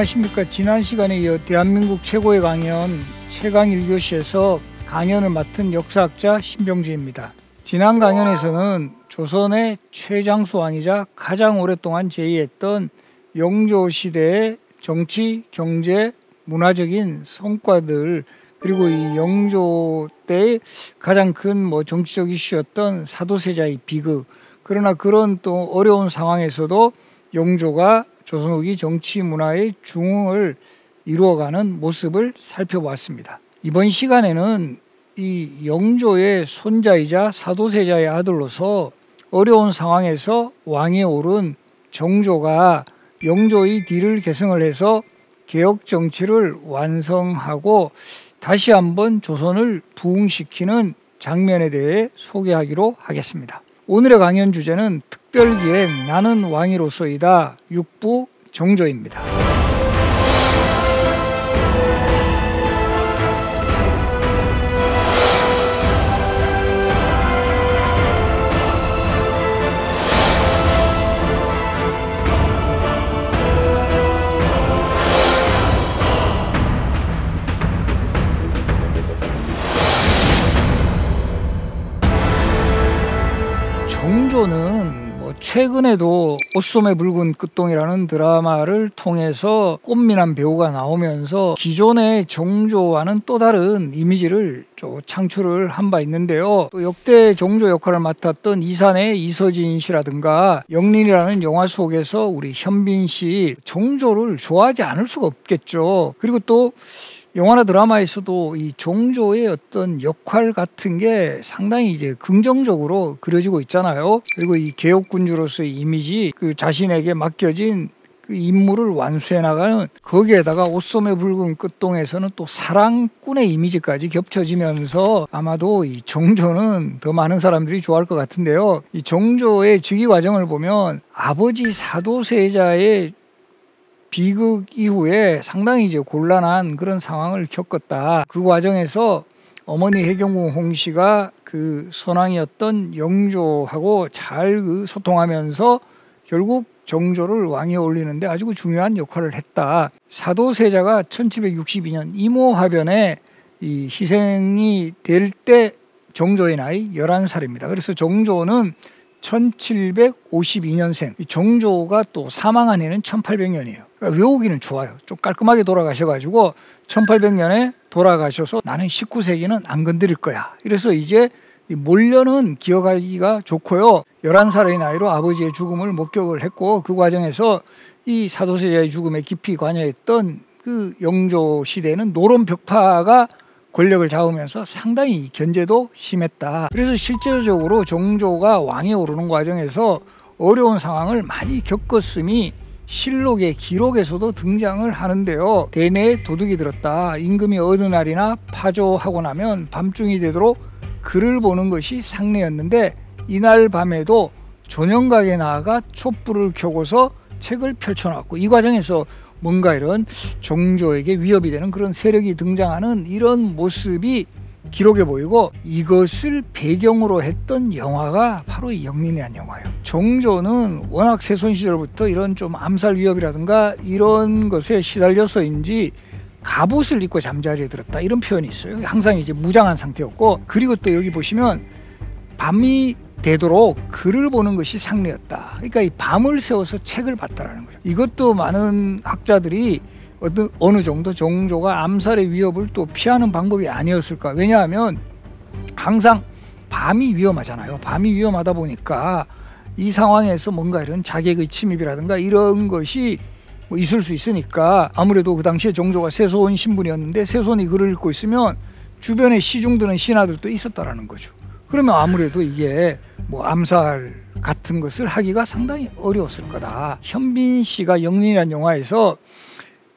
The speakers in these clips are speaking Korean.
안녕하십니까. 지난 시간에 이어 대한민국 최고의 강연 최강 1교시에서 강연을 맡은 역사학자 신병주입니다. 지난 강연에서는 조선의 최장수 왕이자 가장 오랫동안 제위했던 영조시대의 정치, 경제, 문화적인 성과들, 그리고 이 영조 때의 가장 큰 정치적 이슈였던 사도세자의 비극, 그러나 그런 또 어려운 상황에서도 영조가 조선후기 정치 문화의 중흥을 이루어가는 모습을 살펴보았습니다. 이번 시간에는 이 영조의 손자이자 사도세자의 아들로서 어려운 상황에서 왕에 오른 정조가 영조의 뒤를 계승을 해서 개혁 정치를 완성하고 다시 한번 조선을 부흥시키는 장면에 대해 소개하기로 하겠습니다. 오늘의 강연 주제는 특별기획 나는 왕이로서이다 6부 정조입니다. 정조는 최근에도 옷소매 붉은 끝동이라는 드라마를 통해서 꽃미남 배우가 나오면서 기존의 정조와는 또 다른 이미지를 창출을 한 바 있는데요. 또 역대 정조 역할을 맡았던 이산의 이서진 씨라든가 영린이라는 영화 속에서 우리 현빈 씨, 정조를 좋아하지 않을 수가 없겠죠. 그리고 또 영화나 드라마에서도 이 정조의 어떤 역할 같은 게 상당히 이제 긍정적으로 그려지고 있잖아요. 그리고 이 개혁군주로서의 이미지, 그 자신에게 맡겨진 그 임무를 완수해 나가는, 거기에다가 옷소매 붉은 끝동에서는 또 사랑꾼의 이미지까지 겹쳐지면서 아마도 이 정조는 더 많은 사람들이 좋아할 것 같은데요. 이 정조의 즉위 과정을 보면 아버지 사도세자의 비극 이후에 상당히 이제 곤란한 그런 상황을 겪었다. 그 과정에서 어머니 해경궁 홍씨가 그 선왕이었던 영조하고 잘 소통하면서 결국 정조를 왕위에 올리는데 아주 중요한 역할을 했다. 사도세자가 1762년 이모화변에 이 희생이 될 때 정조의 나이 11살입니다. 그래서 정조는 1752년생, 정조가 또 사망한 해는 1800년이에요. 그러니까 외우기는 좋아요. 좀 깔끔하게 돌아가셔가지고 1800년에 돌아가셔서 나는 19세기는 안 건드릴 거야. 그래서 이제 몰려는 기억하기가 좋고요. 11살의 나이로 아버지의 죽음을 목격을 했고, 그 과정에서 이 사도세자의 죽음에 깊이 관여했던 그 영조 시대에는 노론 벽파가 권력을 잡으면서 상당히 견제도 심했다. 그래서 실제적으로 정조가 왕에 오르는 과정에서 어려운 상황을 많이 겪었음이 실록의 기록에서도 등장을 하는데요. 대내에 도둑이 들었다. 임금이 어느 날이나 파조하고 나면 밤중이 되도록 글을 보는 것이 상례였는데, 이날 밤에도 조명각에 나아가 촛불을 켜고서 책을 펼쳐놨고, 이 과정에서 뭔가 이런 정조에게 위협이 되는 그런 세력이 등장하는 이런 모습이 기록에 보이고, 이것을 배경으로 했던 영화가 바로 이 영린이라는 영화예요. 정조는 워낙 세손 시절부터 이런 좀 암살 위협이라든가 이런 것에 시달려서인지 갑옷을 입고 잠자리에 들었다, 이런 표현이 있어요. 항상 이제 무장한 상태였고, 그리고 또 여기 보시면 밤이 되도록 글을 보는 것이 상례였다. 그러니까 이 밤을 새워서 책을 봤다라는 거죠. 이것도 많은 학자들이 어느 정도 정조가 암살의 위협을 또 피하는 방법이 아니었을까. 왜냐하면 항상 밤이 위험하잖아요. 밤이 위험하다 보니까 이 상황에서 뭔가 이런 자객의 침입이라든가 이런 것이 있을 수 있으니까, 아무래도 그 당시에 정조가 세손 신분이었는데 세손이 글을 읽고 있으면 주변에 시중드는 신하들도 있었다라는 거죠. 그러면 아무래도 이게 암살 같은 것을 하기가 상당히 어려웠을 거다. 현빈 씨가 영린이라는 영화에서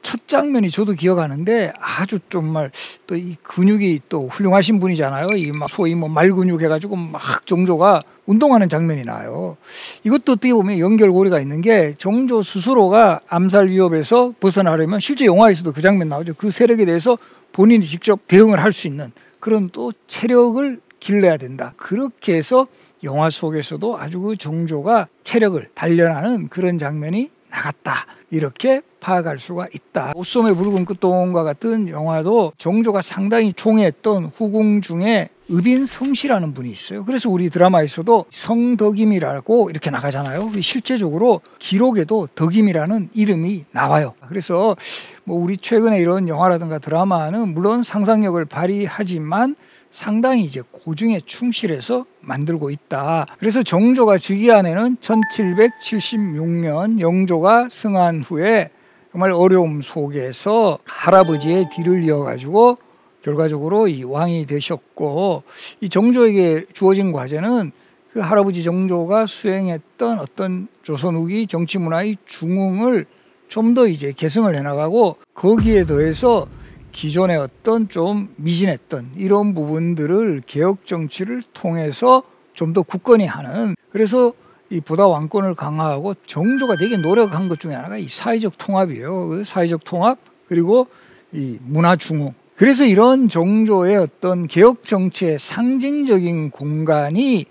첫 장면이 저도 기억하는데, 아주 정말 또 이 근육이 또 훌륭하신 분이잖아요. 이 소위 말근육 해가지고 막 정조가 운동하는 장면이 나요. 이것도 어떻게 보면 연결고리가 있는 게, 정조 스스로가 암살 위협에서 벗어나려면 실제 영화에서도 그 장면 나오죠. 그 세력에 대해서 본인이 직접 대응을 할 수 있는 그런 또 체력을 길러야 된다. 그렇게 해서 영화 속에서도 아주 그 정조가 체력을 단련하는 그런 장면이 나갔다. 이렇게 파악할 수가 있다. 옷소매 붉은 끝동과 같은 영화도 정조가 상당히 총애했던 후궁 중에 의빈성씨라는 분이 있어요. 그래서 우리 드라마에서도 성덕임이라고 이렇게 나가잖아요. 실제적으로 기록에도 덕임이라는 이름이 나와요. 그래서 뭐 우리 최근에 이런 영화라든가 드라마는 물론 상상력을 발휘하지만 상당히 이제 고증에 충실해서 만들고 있다. 그래서 정조가 즉위한해는 1776년 영조가 승한 후에 정말 어려움 속에서 할아버지의 뒤를 이어가지고 결과적으로 이 왕이 되셨고, 이 정조에게 주어진 과제는 그 할아버지 정조가 수행했던 어떤 조선 후기 정치 문화의 중흥을 좀 더 이제 개성을 해나가고, 거기에 더해서 기존의 어떤 좀 미진했던 이런 부분들을 개혁 정치를 통해서 좀 더 굳건히 하는, 그래서 이 보다 왕권을 강화하고 정조가 되게 노력한 것 중에 하나가 이 사회적 통합이에요. 그 사회적 통합 그리고 이 문화 중흥. 그래서 이런 정조의 어떤 개혁 정치의 상징적인 공간이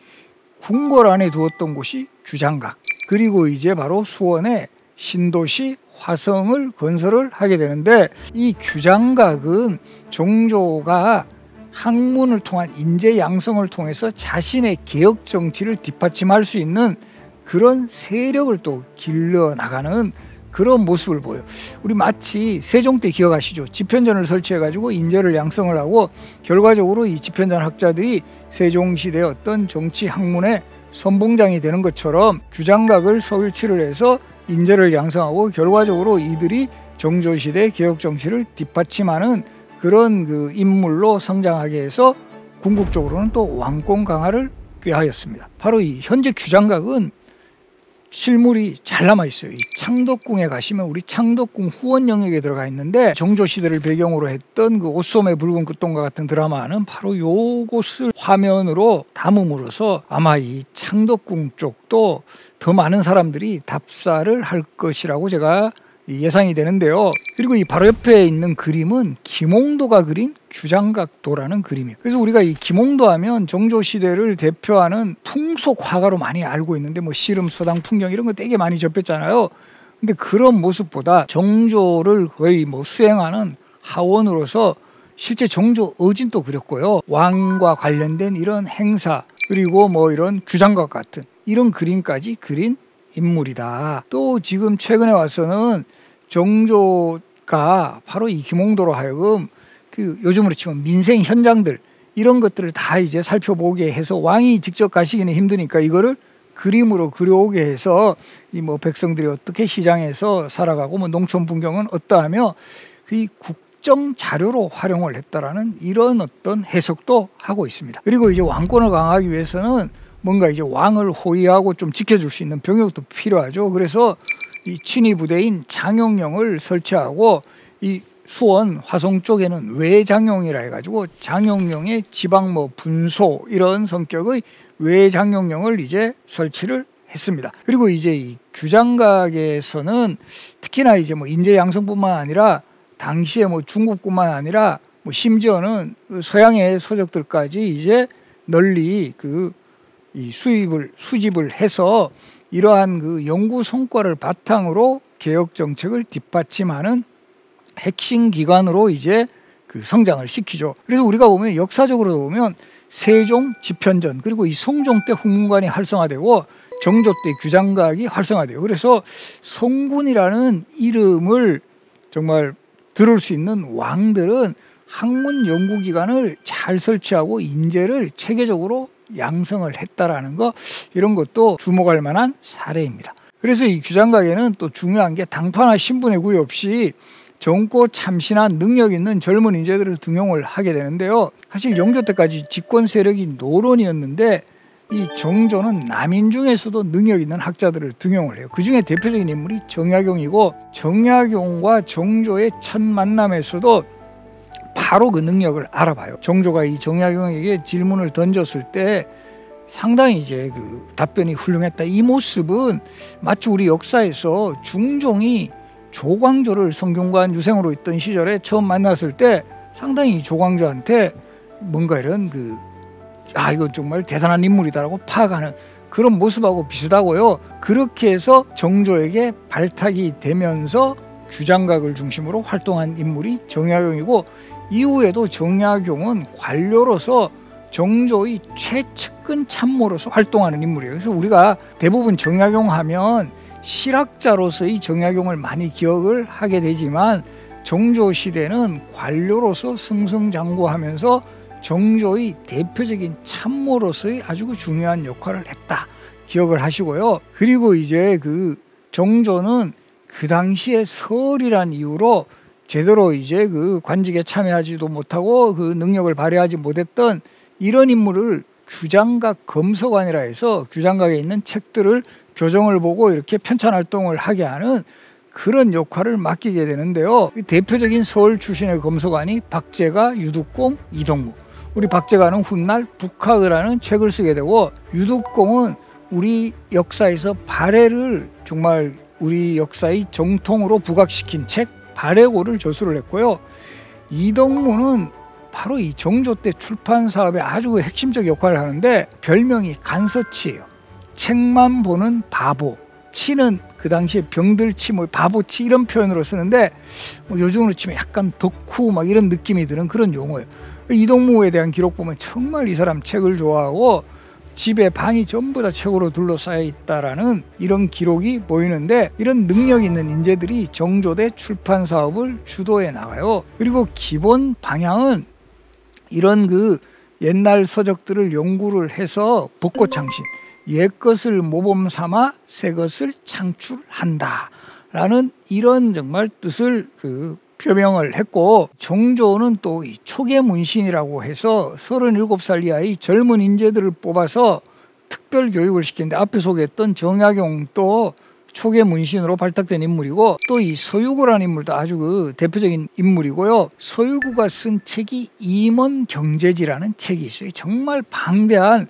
궁궐 안에 두었던 곳이 규장각, 그리고 이제 바로 수원에 신도시 화성을 건설을 하게 되는데, 이 규장각은 정조가 학문을 통한 인재 양성을 통해서 자신의 개혁 정치를 뒷받침할 수 있는 그런 세력을 또 길러 나가는 그런 모습을 보여요. 우리 마치 세종 때 기억하시죠? 집현전을 설치해가지고 인재를 양성을 하고 결과적으로 이 집현전 학자들이 세종시대의 어떤 정치 학문의 선봉장이 되는 것처럼 규장각을 설치를 해서 인재를 양성하고 결과적으로 이들이 정조시대 개혁 정치를 뒷받침하는 그런 그 인물로 성장하게 해서 궁극적으로는 또 왕권 강화를 꾀하였습니다. 바로 이 현재 규장각은 실물이 잘 남아 있어요. 이 창덕궁에 가시면 우리 창덕궁 후원 영역에 들어가 있는데, 정조 시대를 배경으로 했던 그 옷소매 붉은 끝동과 같은 드라마는 바로 요곳을 화면으로 담음으로써 아마 이 창덕궁 쪽도 더 많은 사람들이 답사를 할 것이라고 제가 예상이 되는데요. 그리고 이 바로 옆에 있는 그림은 김홍도가 그린 규장각도라는 그림이에요. 그래서 우리가 이 김홍도 하면 정조 시대를 대표하는 풍속 화가로 많이 알고 있는데, 뭐 씨름, 서당, 풍경 이런 거 되게 많이 접했잖아요. 근데 그런 모습보다 정조를 거의 뭐 수행하는 하원으로서 실제 정조 어진도 그렸고요. 왕과 관련된 이런 행사, 그리고 뭐 이런 규장각 같은 이런 그림까지 그린 인물이다. 또 지금 최근에 와서는 정조가 바로 이 김홍도로 하여금 그 요즘으로 치면 민생 현장들 이런 것들을 다 이제 살펴보게 해서, 왕이 직접 가시기는 힘드니까 이거를 그림으로 그려오게 해서 이 뭐 백성들이 어떻게 시장에서 살아가고 뭐 농촌 풍경은 어떠하며 그 국정 자료로 활용을 했다라는 이런 어떤 해석도 하고 있습니다. 그리고 이제 왕권을 강화하기 위해서는 뭔가 이제 왕을 호위하고 좀 지켜줄 수 있는 병력도 필요하죠. 그래서 이 친위 부대인 장영령을 설치하고, 이 수원 화성 쪽에는 외장영이라 해가지고 장영령의 지방 뭐 분소 이런 성격의 외장영령을 이제 설치를 했습니다. 그리고 이제 이 규장각에서는 특히나 이제 뭐 인재 양성뿐만 아니라 당시에 뭐 중국뿐만 아니라 뭐 심지어는 서양의 서적들까지 이제 널리 이 수집을 해서 이러한 그 연구 성과를 바탕으로 개혁 정책을 뒷받침하는 핵심 기관으로 이제 그 성장을 시키죠. 그래서 우리가 보면 역사적으로 보면 세종 집현전, 그리고 이 성종 때 훈문관이 활성화되고 정조 때 규장각이 활성화돼요. 그래서 성군이라는 이름을 정말 들을 수 있는 왕들은 학문 연구기관을 잘 설치하고 인재를 체계적으로 양성을 했다라는 거, 이런 것도 주목할 만한 사례입니다. 그래서 이 규장각에는 또 중요한 게 당파나 신분의 구애 없이 젊고 참신한 능력 있는 젊은 인재들을 등용을 하게 되는데요. 사실 영조 때까지 집권 세력이 노론이었는데 이 정조는 남인 중에서도 능력 있는 학자들을 등용을 해요. 그 중에 대표적인 인물이 정약용이고, 정약용과 정조의 첫 만남에서도 바로 그 능력을 알아봐요. 정조가 이 정약용에게 질문을 던졌을 때 상당히 이제 그 답변이 훌륭했다. 이 모습은 마치 우리 역사에서 중종이 조광조를 성균관 유생으로 있던 시절에 처음 만났을 때 상당히 조광조한테 뭔가 이런 이건 정말 대단한 인물이다라고 파악하는 그런 모습하고 비슷하고요. 그렇게 해서 정조에게 발탁이 되면서 규장각을 중심으로 활동한 인물이 정약용이고, 이후에도 정약용은 관료로서 정조의 최측근 참모로서 활동하는 인물이에요. 그래서 우리가 대부분 정약용 하면 실학자로서의 정약용을 많이 기억을 하게 되지만, 정조 시대는 관료로서 승승장구하면서 정조의 대표적인 참모로서의 아주 중요한 역할을 했다, 기억을 하시고요. 그리고 이제 그 정조는 그 당시에 설이란 이유로 제대로 이제 그 관직에 참여하지도 못하고 그 능력을 발휘하지 못했던 이런 인물을 규장각 검서관이라 해서 규장각에 있는 책들을 교정을 보고 이렇게 편찬 활동을 하게 하는 그런 역할을 맡기게 되는데요. 대표적인 서울 출신의 검서관이 박제가, 유득공, 이동무. 우리 박제가는 훗날 북학이라는 책을 쓰게 되고, 유득공은 우리 역사에서 발해를 정말 우리 역사의 정통으로 부각시킨 책 발해고를 저술을 했고요. 이동무는 바로 이 정조 때 출판 사업에 아주 핵심적 역할을 하는데, 별명이 간서치예요. 책만 보는 바보. 치는 그 당시에 병들치, 뭐 바보치 이런 표현으로 쓰는데, 뭐 요즘으로 치면 약간 덕후 막 이런 느낌이 드는 그런 용어예요. 이동무에 대한 기록 보면 정말 이 사람 책을 좋아하고 집에 방이 전부 다 책으로 둘러싸여 있다라는 이런 기록이 보이는데, 이런 능력 있는 인재들이 정조대 출판 사업을 주도해 나가요. 그리고 기본 방향은 이런 그 옛날 서적들을 연구를 해서 벚꽃창신, 옛것을 모범 삼아 새것을 창출한다라는 이런 정말 뜻을 표명을 했고, 정조는 또 이 초계문신이라고 해서 37살 이하의 젊은 인재들을 뽑아서 특별 교육을 시키는데, 앞에 소개했던 정약용도 초계문신으로 발탁된 인물이고, 또 이 서유구라는 인물도 아주 그 대표적인 인물이고요. 서유구가 쓴 책이 임원경제지라는 책이 있어요. 정말 방대한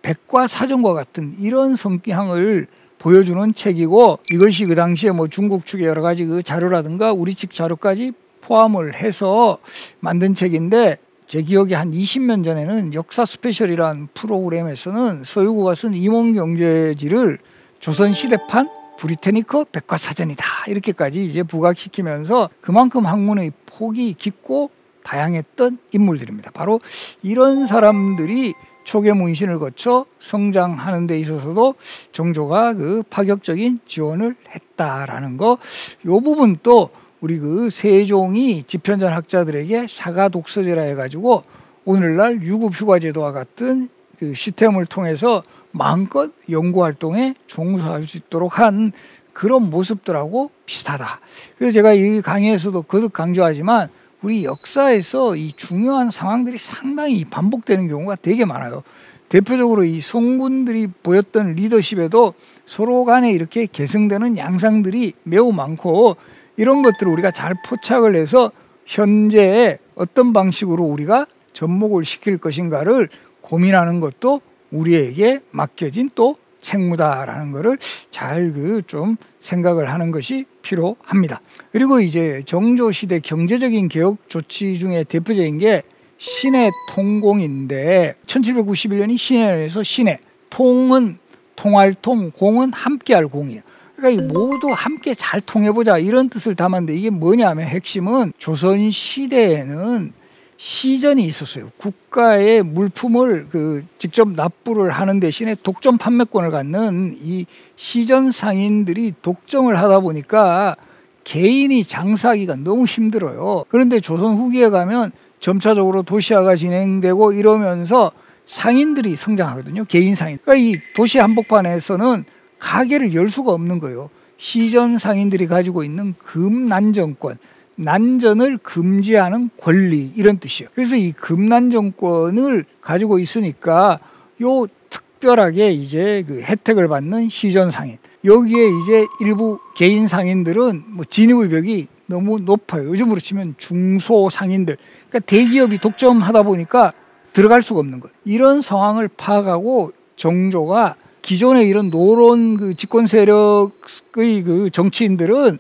백과사전과 같은 이런 성향을 보여주는 책이고, 이것이 그 당시에 뭐 중국 측의 여러 가지 그 자료라든가 우리 측 자료까지 포함을 해서 만든 책인데, 제 기억에 한 20년 전에는 역사 스페셜이라는 프로그램에서는 서유구가 쓴 임원경제지를 조선시대판 브리테니커 백과사전이다 이렇게까지 이제 부각시키면서 그만큼 학문의 폭이 깊고 다양했던 인물들입니다. 바로 이런 사람들이 초계문신을 거쳐 성장하는 데 있어서도 정조가 그 파격적인 지원을 했다라는 거, 요 부분 또 우리 그 세종이 집현전 학자들에게 사가 독서제라 해가지고 오늘날 유급휴가제도와 같은 그 시스템을 통해서 마음껏 연구활동에 종사할 수 있도록 한 그런 모습들하고 비슷하다. 그래서 제가 이 강의에서도 거듭 강조하지만, 우리 역사에서 이 중요한 상황들이 상당히 반복되는 경우가 되게 많아요. 대표적으로 이 성군들이 보였던 리더십에도 서로 간에 이렇게 계승되는 양상들이 매우 많고, 이런 것들을 우리가 잘 포착을 해서 현재의 어떤 방식으로 우리가 접목을 시킬 것인가를 고민하는 것도 우리에게 맡겨진 또 책무다라는 것을 잘 좀 생각을 하는 것이 필요합니다. 그리고 이제 정조 시대 경제적인 개혁 조치 중에 대표적인 게 신해 통공인데, 1791년이 신해에서 신해, 통은 통할 통, 공은 함께할 공이에요. 그러니까 모두 함께 잘 통해보자 이런 뜻을 담았는데, 이게 뭐냐면 핵심은 조선 시대에는 시전이 있었어요. 국가의 물품을 직접 납부를 하는 대신에 독점 판매권을 갖는 이 시전 상인들이 독점을 하다 보니까 개인이 장사하기가 너무 힘들어요. 그런데 조선 후기에 가면 점차적으로 도시화가 진행되고 이러면서 상인들이 성장하거든요. 개인 상인. 그러니까 이 도시 한복판에서는 가게를 열 수가 없는 거예요. 시전 상인들이 가지고 있는 금난정권, 난전을 금지하는 권리, 이런 뜻이에요. 그래서 이 금난정권을 가지고 있으니까 요 특별하게 이제 그 혜택을 받는 시전 상인, 여기에 이제 일부 개인 상인들은 뭐 진입의 벽이 너무 높아요. 요즘으로 치면 중소 상인들, 그러니까 대기업이 독점하다 보니까 들어갈 수가 없는 거예요. 이런 상황을 파악하고 정조가 기존의 이런 노론 그 집권 세력의 그 정치인들은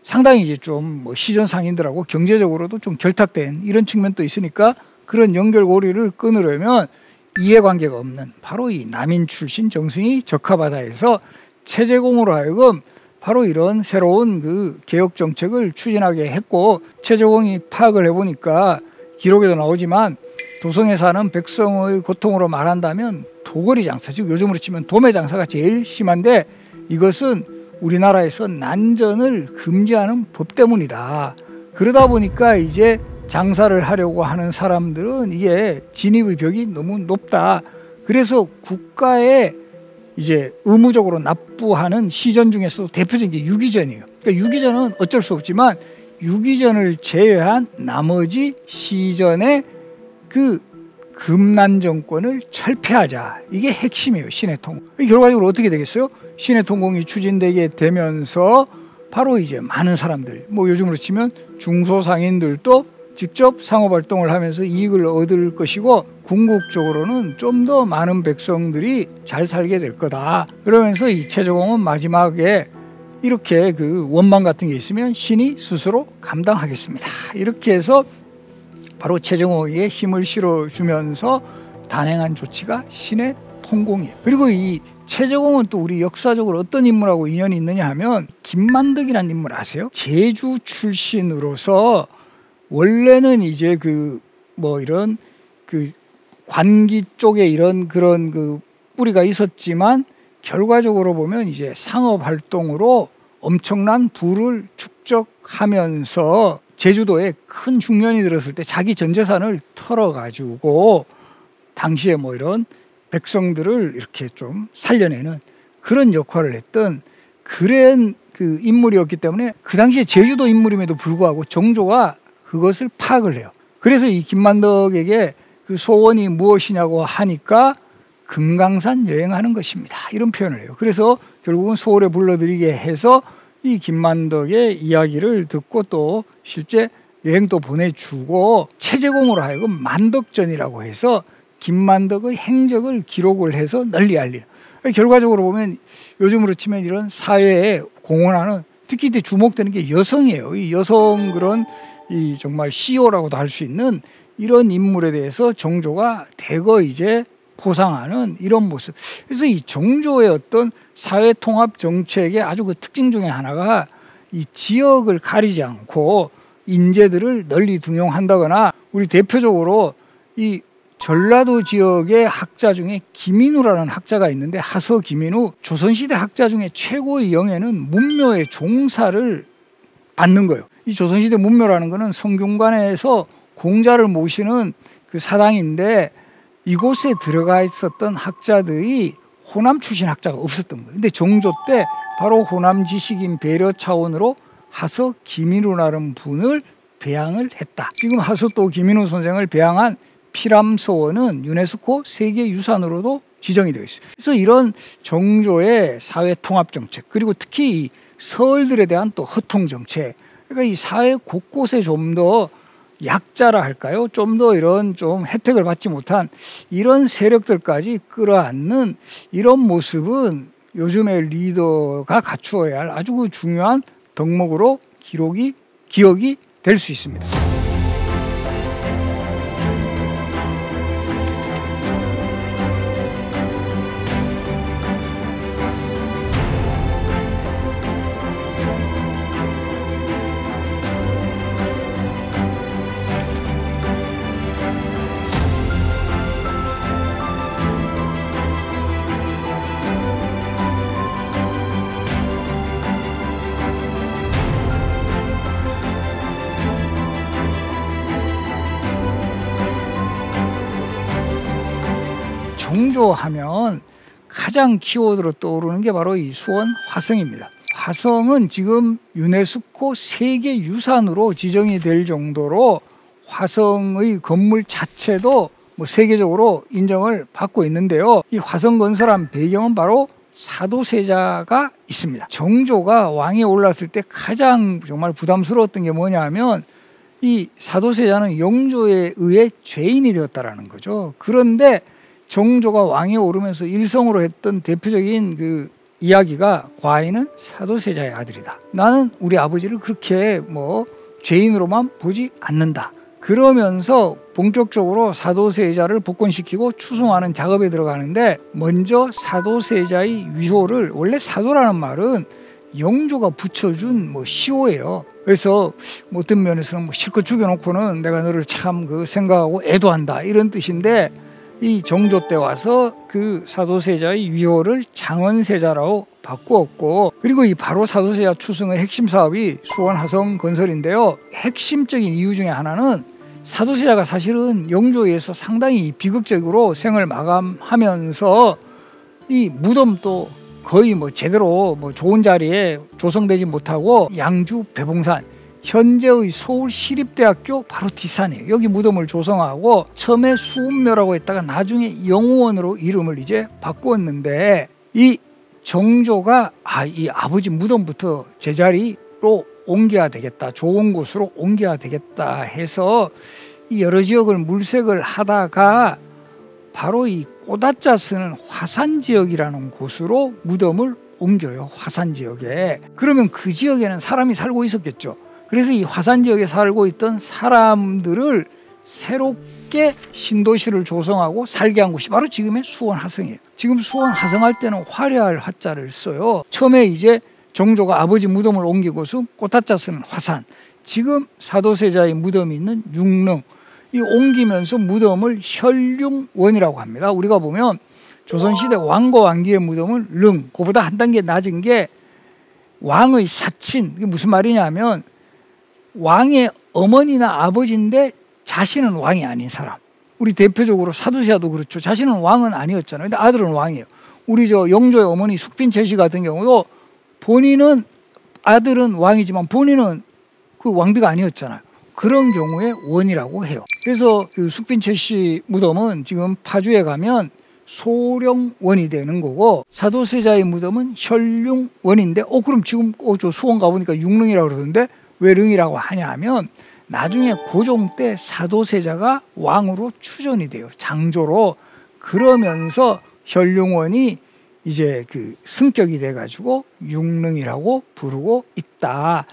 상당히 이제 좀 뭐 시전 상인들하고 경제적으로도 좀 결탁된 이런 측면도 있으니까, 그런 연결고리를 끊으려면 이해관계가 없는 바로 이 남인 출신 정승이 적하바다에서 최재공으로 하여금 바로 이런 새로운 그 개혁 정책을 추진하게 했고, 최재공이 파악을 해보니까 기록에도 나오지만 도성에 사는 백성의 고통으로 말한다면 도거리 장사, 즉 요즘으로 치면 도매 장사가 제일 심한데 이것은 우리나라에서 난전을 금지하는 법 때문이다. 그러다 보니까 이제 장사를 하려고 하는 사람들은 이게 진입의 벽이 너무 높다. 그래서 국가에 이제 의무적으로 납부하는 시전 중에서도 대표적인 게 유기전이에요. 그러니까 유기전은 어쩔 수 없지만 유기전을 제외한 나머지 시전의 그 금난 정권을 철폐하자. 이게 핵심이에요. 신해통공. 결과적으로 어떻게 되겠어요? 신해통공이 추진되게 되면서 바로 이제 많은 사람들, 뭐 요즘으로 치면 중소상인들도 직접 상업활동을 하면서 이익을 얻을 것이고, 궁극적으로는 좀 더 많은 백성들이 잘 살게 될 거다. 그러면서 이 최재공은 마지막에 이렇게 그 원망 같은 게 있으면 신이 스스로 감당하겠습니다. 이렇게 해서 바로 최재공에게 힘을 실어주면서 단행한 조치가 신의 통공이에요. 그리고 이 최재공은 또 우리 역사적으로 어떤 인물하고 인연이 있느냐 하면 김만덕이라는 인물 아세요? 제주 출신으로서 원래는 이제 그 뭐 이런 그 관기 쪽에 이런 그런 그 뿌리가 있었지만 결과적으로 보면 이제 상업 활동으로 엄청난 부를 축적하면서 제주도에 큰 중년이 들었을 때 자기 전 재산을 털어가지고 당시에 뭐 이런 백성들을 이렇게 좀 살려내는 그런 역할을 했던 그런 그 인물이었기 때문에 그 당시에 제주도 인물임에도 불구하고 정조가 그것을 파악을 해요. 그래서 이 김만덕에게 그 소원이 무엇이냐고 하니까 금강산 여행하는 것입니다. 이런 표현을 해요. 그래서 결국은 서울에 불러들이게 해서 이 김만덕의 이야기를 듣고 또 실제 여행도 보내주고 최재공으로 하여금 만덕전이라고 해서 김만덕의 행적을 기록을 해서 널리 알리는. 결과적으로 보면 요즘으로 치면 이런 사회에 공헌하는, 특히 주목되는 게 여성이에요. 이 여성 그런 이 정말 CEO라고도 할 수 있는 이런 인물에 대해서 정조가 대거 이제 포상하는 이런 모습. 그래서 이 정조의 어떤 사회 통합 정책의 아주 그 특징 중에 하나가 이 지역을 가리지 않고 인재들을 널리 등용한다거나, 우리 대표적으로 이 전라도 지역의 학자 중에 김인우라는 학자가 있는데, 하서 김인우, 조선시대 학자 중에 최고의 영예는 문묘의 종사를 받는 거예요. 이 조선시대 문묘라는 거는 성균관에서 공자를 모시는 그 사당인데, 이곳에 들어가 있었던 학자들이 호남 출신 학자가 없었던 거예요. 근데 정조 때 바로 호남 지식인 배려 차원으로 하서 김인우라는 분을 배양을 했다. 지금 하서 또 김인우 선생을 배양한 피람서원은 유네스코 세계유산으로도 지정이 되어 있어요. 그래서 이런 정조의 사회 통합 정책, 그리고 특히 이 서얼들에 대한 또 허통 정책, 그러니까 이 사회 곳곳에 좀 더 약자라 할까요? 좀 더 이런 좀 혜택을 받지 못한 이런 세력들까지 끌어안는 이런 모습은 요즘의 리더가 갖추어야 할 아주 그 중요한 덕목으로 기억이 될 수 있습니다. 정조하면 가장 키워드로 떠오르는 게 바로 이 수원 화성입니다. 화성은 지금 유네스코 세계유산으로 지정이 될 정도로 화성의 건물 자체도 뭐 세계적으로 인정을 받고 있는데요. 이 화성 건설한 배경은 바로 사도세자가 있습니다. 정조가 왕위에 올랐을 때 가장 정말 부담스러웠던 게 뭐냐면 이 사도세자는 영조에 의해 죄인이 되었다라는 거죠. 그런데 정조가 왕위에 오르면서 일성으로 했던 대표적인 그 이야기가, 과인은 사도세자의 아들이다. 나는 우리 아버지를 그렇게 뭐 죄인으로만 보지 않는다. 그러면서 본격적으로 사도세자를 복권시키고 추승하는 작업에 들어가는데, 먼저 사도세자의 위호를, 원래 사도라는 말은 영조가 붙여준 시호예요. 그래서 어떤 면에서는 실컷 죽여놓고는 내가 너를 참 생각하고 애도한다, 이런 뜻인데, 이 정조 때 와서 그 사도세자의 위호를 장원세자라고 바꾸었고, 그리고 이 바로 사도세자 추승의 핵심 사업이 수원 화성 건설인데요. 핵심적인 이유 중에 하나는 사도세자가 사실은 영조에 의해서 상당히 비극적으로 생을 마감하면서 이 무덤도 거의 제대로 좋은 자리에 조성되지 못하고 양주 배봉산, 현재의 서울시립대학교 바로 뒷산이에요. 여기 무덤을 조성하고 처음에 수운묘라고 했다가 나중에 영우원으로 이름을 이제 바꾸었는데, 이 정조가 이 아버지 무덤부터 제자리로 옮겨야 되겠다, 좋은 곳으로 옮겨야 되겠다 해서 이 여러 지역을 물색을 하다가 바로 이 꼬다짜 쓰는 화산지역이라는 곳으로 무덤을 옮겨요. 화산지역에. 그러면 그 지역에는 사람이 살고 있었겠죠. 그래서 이 화산지역에 살고 있던 사람들을 새롭게 신도시를 조성하고 살게 한 곳이 바로 지금의 수원 화성이에요. 지금 수원 화성할 때는 화려할 화자를 써요. 처음에 이제 정조가 아버지 무덤을 옮기고서 꼬다짜 쓰는 화산, 지금 사도세자의 무덤이 있는 융릉, 이 옮기면서 무덤을 혈융원이라고 합니다. 우리가 보면 조선시대 왕과 왕기의 무덤은 릉, 그보다 한 단계 낮은 게 왕의 사친. 이게 무슨 말이냐면 왕의 어머니나 아버지인데 자신은 왕이 아닌 사람. 우리 대표적으로 사도세자도 그렇죠. 자신은 왕은 아니었잖아요. 근데 아들은 왕이에요. 우리 영조의 어머니 숙빈채씨 같은 경우도 본인은, 아들은 왕이지만 본인은 그 왕비가 아니었잖아요. 그런 경우에 원이라고 해요. 그래서 그 숙빈채씨 무덤은 지금 파주에 가면 소령원이 되는 거고, 사도세자의 무덤은 혈융원인데, 그럼 지금 저 수원 가보니까 융릉이라고 그러던데 왜 릉이라고 하냐 하면, 나중에 고종 때 사도세자가 왕으로 추전이 돼요. 장조로. 그러면서 혈융원이 이제 그 승격이 돼가지고 융릉이라고 부르고 있다.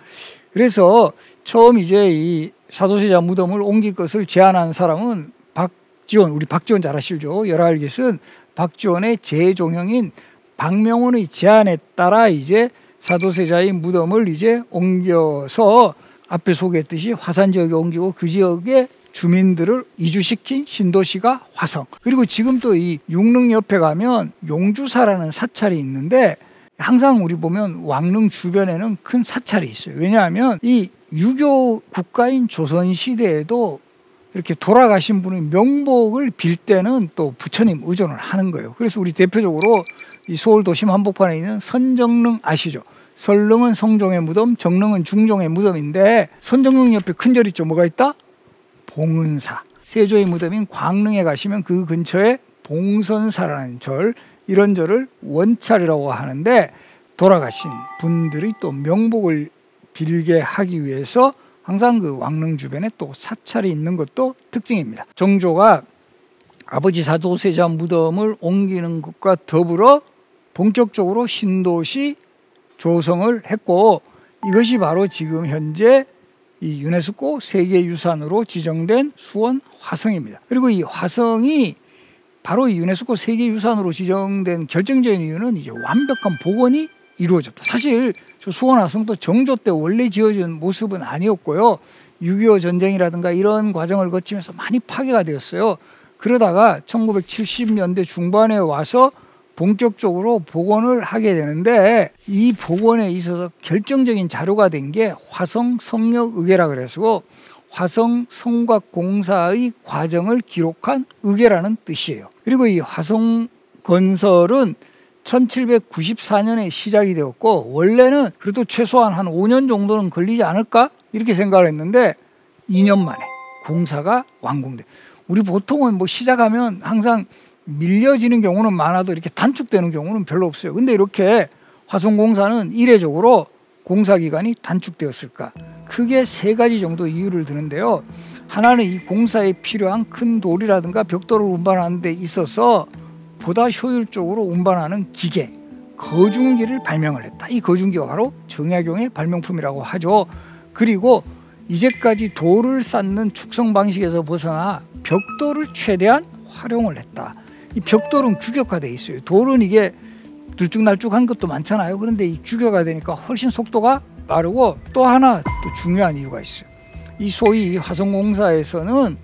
그래서 처음 이제 이 사도세자 무덤을 옮길 것을 제안한 사람은 박지원, 우리 박지원 잘 아시죠? 열하일기쓴 박지원의 제종형인 박명훈의 제안에 따라 이제 사도세자의 무덤을 이제 옮겨서 앞에 소개했듯이 화산 지역에 옮기고 그 지역에 주민들을 이주시킨 신도시가 화성. 그리고 지금 또 이 융릉 옆에 가면 용주사라는 사찰이 있는데, 항상 우리 보면 왕릉 주변에는 큰 사찰이 있어요. 왜냐하면 이 유교 국가인 조선시대에도 이렇게 돌아가신 분의 명복을 빌 때는 또 부처님 의존을 하는 거예요. 그래서 우리 대표적으로 이 서울 도심 한복판에 있는 선정릉 아시죠? 설릉은 성종의 무덤, 정릉은 중종의 무덤인데, 선정릉 옆에 큰 절 있죠. 뭐가 있다? 봉은사. 세조의 무덤인 광릉에 가시면 그 근처에 봉선사라는 절, 이런 절을 원찰이라고 하는데, 돌아가신 분들이 또 명복을 빌게 하기 위해서 항상 그 왕릉 주변에 또 사찰이 있는 것도 특징입니다. 정조가 아버지 사도세자 무덤을 옮기는 것과 더불어 본격적으로 신도시 조성을 했고, 이것이 바로 지금 현재 이 유네스코 세계유산으로 지정된 수원 화성입니다. 그리고 이 화성이 바로 이 유네스코 세계유산으로 지정된 결정적인 이유는 이제 완벽한 복원이 이루어졌다. 사실 저 수원 화성도 정조 때 원래 지어진 모습은 아니었고요. 6.25 전쟁이라든가 이런 과정을 거치면서 많이 파괴가 되었어요. 그러다가 1970년대 중반에 와서 본격적으로 복원을 하게 되는데, 이 복원에 있어서 결정적인 자료가 된 게 화성 성역의궤라 그래서 화성 성곽공사의 과정을 기록한 의궤라는 뜻이에요. 그리고 이 화성 건설은 1794년에 시작이 되었고, 원래는 그래도 최소한 한 5년 정도는 걸리지 않을까 이렇게 생각을 했는데 2년 만에 공사가 완공돼. 우리 보통은 시작하면 항상 밀려지는 경우는 많아도 이렇게 단축되는 경우는 별로 없어요. 근데 이렇게 화성공사는 이례적으로 공사기간이 단축되었을까? 크게 3가지 정도 이유를 드는데요. 하나는 이 공사에 필요한 큰 돌이라든가 벽돌을 운반하는 데 있어서 보다 효율적으로 운반하는 기계, 거중기를 발명을 했다. 이 거중기가 바로 정약용의 발명품이라고 하죠. 그리고 이제까지 돌을 쌓는 축성 방식에서 벗어나 벽돌을 최대한 활용을 했다. 이 벽돌은 규격화되어 있어요. 돌은 이게 들쭉날쭉한 것도 많잖아요. 그런데 이 규격화 되니까 훨씬 속도가 빠르고, 또 하나 또 중요한 이유가 있어요. 이 소위 화성공사에서는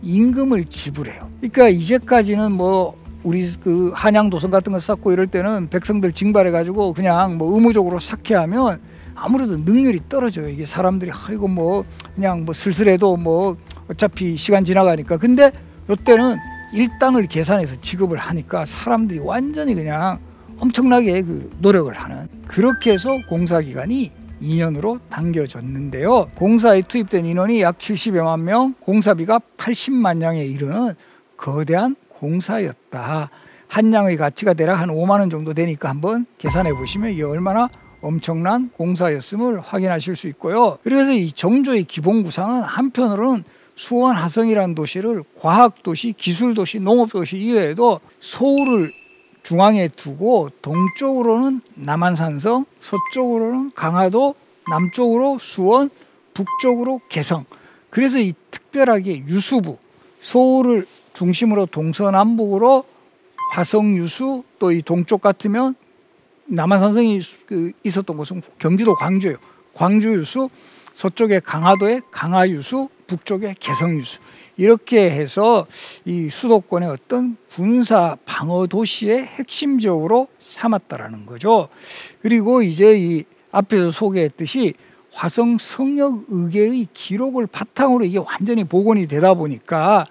임금을 지불해요. 그러니까 이제까지는 뭐 우리 그 한양 도성 같은 거 쌓고 이럴 때는 백성들 징발해 가지고 그냥 뭐 의무적으로 쌓게 하면 아무래도 능률이 떨어져요. 이게 사람들이 이거 뭐 그냥 뭐 슬슬해도 뭐 어차피 시간 지나가니까. 근데 이때는 일당을 계산해서 지급을 하니까 사람들이 완전히 그냥 엄청나게 그 노력을 하는, 그렇게 해서 공사 기간이 2년으로 당겨졌는데요. 공사에 투입된 인원이 약 70여만 명, 공사비가 80만 냥에 이르는 거대한 공사였다. 한 냥의 가치가 대략 한 5만 원 정도 되니까 한번 계산해 보시면 이게 얼마나 엄청난 공사였음을 확인하실 수 있고요. 그래서 이 정조의 기본 구상은 한편으로는 수원 화성이라는 도시를 과학도시, 기술도시, 농업도시 이외에도 서울을 중앙에 두고 동쪽으로는 남한산성, 서쪽으로는 강화도, 남쪽으로 수원, 북쪽으로 개성. 그래서 이 특별하게 유수부, 서울을 중심으로 동서남북으로 화성 유수, 또 이 동쪽 같으면 남한산성이 있었던 곳은 경기도 광주예요. 광주 유수, 서쪽에 강화도에 강화 유수, 북쪽에 개성 유수. 이렇게 해서 이 수도권의 어떤 군사 방어 도시의 핵심 지역으로 삼았다라는 거죠. 그리고 이제 이 앞에서 소개했듯이 화성 성역 의궤의 기록을 바탕으로 이게 완전히 복원이 되다 보니까,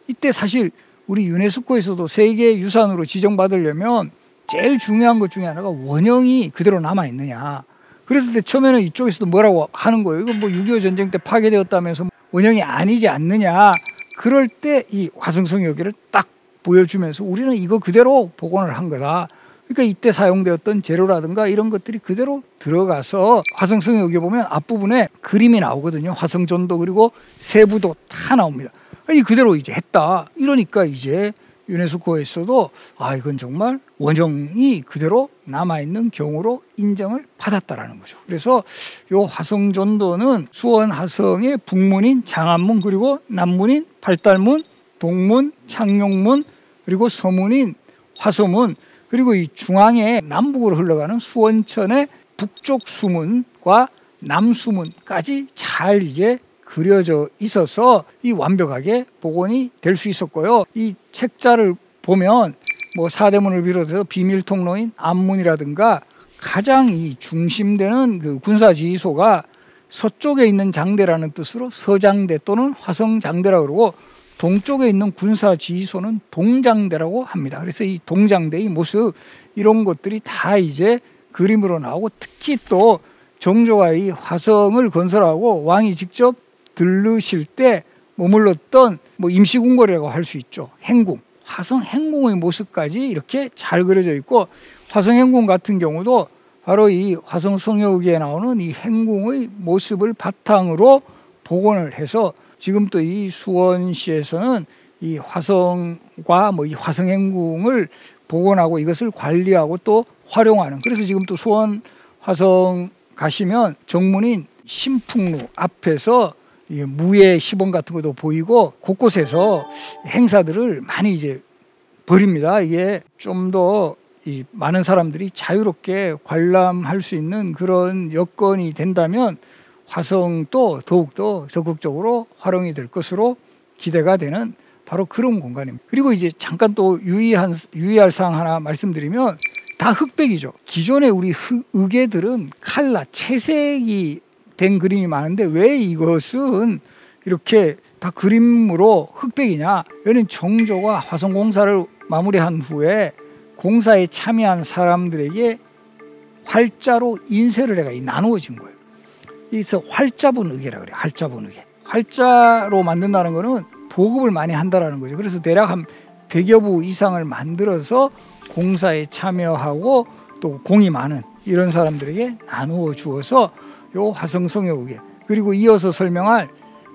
이때 사실 우리 유네스코에서도 세계 유산으로 지정받으려면 제일 중요한 것 중에 하나가 원형이 그대로 남아 있느냐. 그랬을 때 처음에는 이쪽에서도 뭐라고 하는 거예요. 이거 뭐 6.25 전쟁 때 파괴되었다면서 원형이 아니지 않느냐. 그럴 때 이 화성성역을 딱 보여주면서 우리는 이거 그대로 복원을 한 거다. 그러니까 이때 사용되었던 재료라든가 이런 것들이 그대로 들어가서 화성성역에 보면 앞부분에 그림이 나오거든요. 화성전도 그리고 세부도 다 나옵니다. 이 그대로 이제 했다. 이러니까 이제 유네스코에서도 이건 정말 원형이 그대로 남아있는 경우로 인정을 받았다라는 거죠. 그래서 요 화성전도는 수원 화성의 북문인 장안문, 그리고 남문인 발달문, 동문, 창룡문, 그리고 서문인 화서문, 그리고 이 중앙에 남북으로 흘러가는 수원천의 북쪽 수문과 남수문까지 잘 이제 그려져 있어서 이 완벽하게 복원이 될 수 있었고요. 이 책자를 보면 뭐 사대문을 비롯해서 비밀통로인 안문이라든가 가장 이 중심되는 그 군사지휘소가 서쪽에 있는 장대라는 뜻으로 서장대 또는 화성장대라고 그러고, 동쪽에 있는 군사지휘소는 동장대라고 합니다. 그래서 이 동장대의 모습, 이런 것들이 다 이제 그림으로 나오고, 특히 또 정조가 이 화성을 건설하고 왕이 직접 들르실 때 머물렀던 뭐 임시궁궐이라고 할 수 있죠. 행궁, 화성 행궁의 모습까지 이렇게 잘 그려져 있고, 화성 행궁 같은 경우도 바로 이 화성 성역에 나오는 이 행궁의 모습을 바탕으로 복원을 해서 지금 또 이 수원시에서는 이 화성과 뭐 이 화성 행궁을 복원하고 이것을 관리하고 또 활용하는, 그래서 지금 또 수원 화성 가시면 정문인 신풍루 앞에서 무예 시범 같은 것도 보이고 곳곳에서 행사들을 많이 이제 벌입니다. 이게 좀 더 많은 사람들이 자유롭게 관람할 수 있는 그런 여건이 된다면 화성도 더욱더 적극적으로 활용이 될 것으로 기대가 되는 바로 그런 공간입니다. 그리고 이제 잠깐 또 유의할 사항 하나 말씀드리면, 다 흑백이죠. 기존의 우리 의궤들은 칼라, 채색이 된 그림이 많은데 왜 이것은 이렇게 다 그림으로 흑백이냐? 이는 정조가 화성공사를 마무리한 후에 공사에 참여한 사람들에게 활자로 인쇄를 해가 나누어진 거예요. 그래서 활자본 의궤라 그래요. 활자본 의궤. 활자로 만든다는 거는 보급을 많이 한다라는 거죠. 그래서 대략 한 100여 부 이상을 만들어서 공사에 참여하고 또 공이 많은 이런 사람들에게 나누어 주어서 요 화성성역 의궤, 그리고 이어서 설명할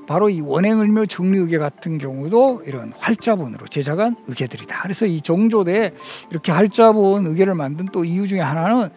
바로 이 원행을묘 정리의궤 같은 경우도 이런 활자본으로 제작한 의궤들이다. 그래서 이 정조대에 이렇게 활자본 의궤를 만든 또 이유 중에 하나는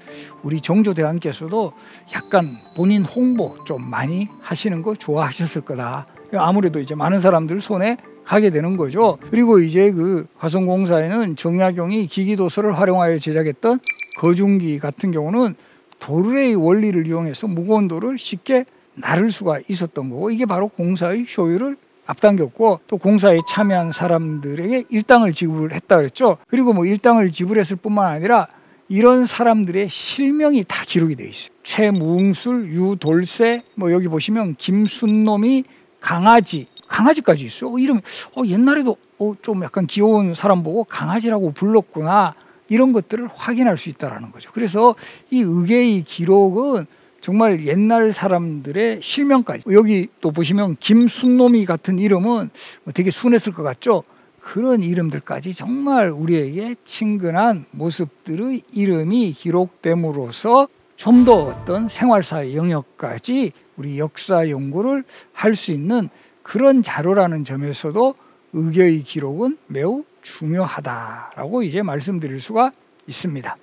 우리 정조대왕께서도 약간 본인 홍보 좀 많이 하시는 거 좋아하셨을 거다. 아무래도 이제 많은 사람들 손에 가게 되는 거죠. 그리고 이제 그 화성공사에는 정약용이 기기도서를 활용하여 제작했던 거중기 같은 경우는 도르래의 원리를 이용해서 무거운 돌을 쉽게 나를 수가 있었던 거고, 이게 바로 공사의 효율을 앞당겼고, 또 공사에 참여한 사람들에게 일당을 지불을 했다 그랬죠. 그리고 뭐 일당을 지불했을 뿐만 아니라 이런 사람들의 실명이 다 기록이 돼 있어요. 최무응술, 유돌쇠, 뭐 여기 보시면 김순놈이 강아지까지 있어요. 이름 옛날에도 좀 약간 귀여운 사람 보고 강아지라고 불렀구나, 이런 것들을 확인할 수 있다는 거죠. 그래서 이 의궤의 기록은 정말 옛날 사람들의 실명까지, 여기 또 보시면 김순놈이 같은 이름은 되게 순했을 것 같죠. 그런 이름들까지 정말 우리에게 친근한 모습들의 이름이 기록됨으로써 좀 더 어떤 생활사의 영역까지 우리 역사 연구를 할 수 있는 그런 자료라는 점에서도 의궤의 기록은 매우 중요하다라고 이제 말씀드릴 수가 있습니다.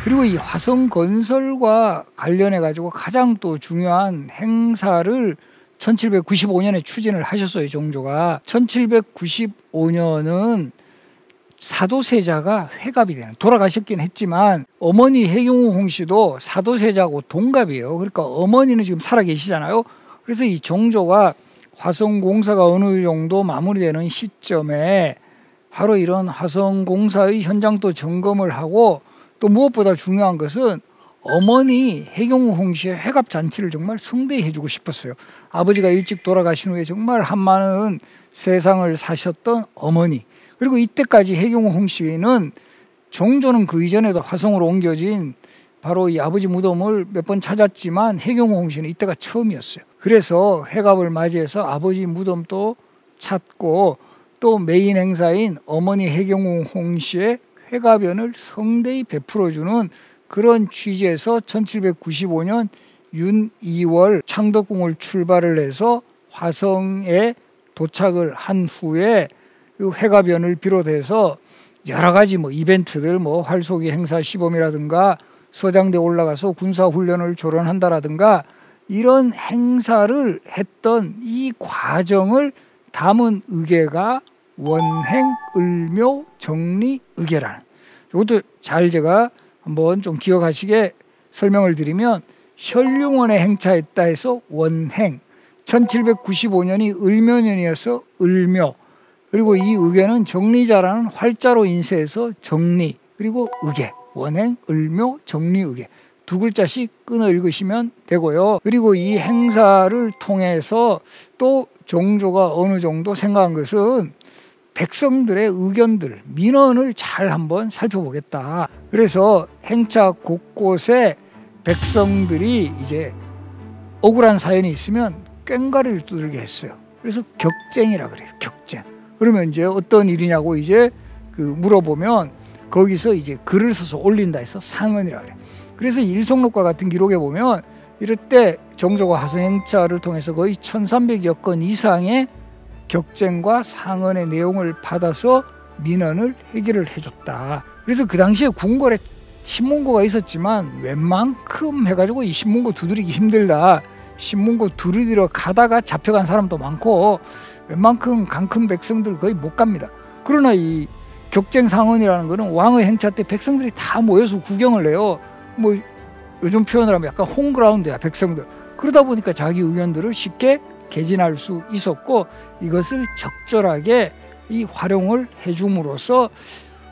그리고 이 화성건설과 관련해 가지고 가장 또 중요한 행사를 1795년에 추진을 하셨어요, 정조가. 1795년은 사도세자가 회갑이 되는, 돌아가셨긴 했지만 어머니 해경우 홍씨도 사도세자하고 동갑이에요. 그러니까 어머니는 지금 살아계시잖아요. 그래서 이 정조가 화성공사가 어느 정도 마무리되는 시점에 바로 이런 화성공사의 현장도 점검을 하고, 또 무엇보다 중요한 것은 어머니 해경우 홍씨의 회갑 잔치를 정말 성대히 해주고 싶었어요. 아버지가 일찍 돌아가신 후에 정말 한많은 세상을 사셨던 어머니, 그리고 이때까지 해경우 홍씨는 정조는 그 이전에도 화성으로 옮겨진 바로 이 아버지 무덤을 몇 번 찾았지만 해경우 홍씨는 이때가 처음이었어요. 그래서 회갑을 맞이해서 아버지 무덤도 찾고, 또 메인 행사인 어머니 해경우 홍씨의 회가변을 성대히 베풀어주는 그런 취지에서 1795년 윤 2월 창덕궁을 출발을 해서 화성에 도착을 한 후에 그 회가변을 비롯해서 여러 가지 뭐 이벤트들, 뭐 활쏘기 행사 시범이라든가 서장대 올라가서 군사훈련을 조련한다라든가 이런 행사를 했던 이 과정을 담은 의궤가 원행을묘 정리의궤라는, 이것도 잘 제가 한번 좀 기억하시게 설명을 드리면, 혈룡원에 행차했다 해서 원행, 1795년이 을묘년이어서 을묘, 그리고 이 의궤는 정리자라는 활자로 인쇄해서 정리, 그리고 의궤, 원행, 을묘, 정리의궤 두 글자씩 끊어 읽으시면 되고요. 그리고 이 행사를 통해서 또 정조가 어느 정도 생각한 것은 백성들의 의견들, 민원을 잘 한번 살펴보겠다. 그래서 행차 곳곳에 백성들이 이제 억울한 사연이 있으면 꽹과리를 두들게 했어요. 그래서 격쟁이라 그래요. 격쟁. 그러면 이제 어떤 일이냐고 이제 그 물어보면 거기서 이제 글을 써서 올린다 해서 상언이라 그래요. 그래서 일성록과 같은 기록에 보면 이럴 때 정조가 화성 행차를 통해서 거의 1300여 건 이상의 격쟁과 상언의 내용을 받아서 민원을 해결을 해줬다. 그래서 그 당시에 궁궐에 신문고가 있었지만 웬만큼 해가지고 이 신문고 두드리기 힘들다. 신문고 두드리러 가다가 잡혀간 사람도 많고 웬만큼 강큰 백성들 거의 못 갑니다. 그러나 이 격쟁 상언이라는 거는 왕의 행차 때 백성들이 다 모여서 구경을 해요. 뭐 요즘 표현을 하면 약간 홈그라운드야, 백성들. 그러다 보니까 자기 의견들을 쉽게 개진할 수 있었고, 이것을 적절하게 이 활용을 해줌으로써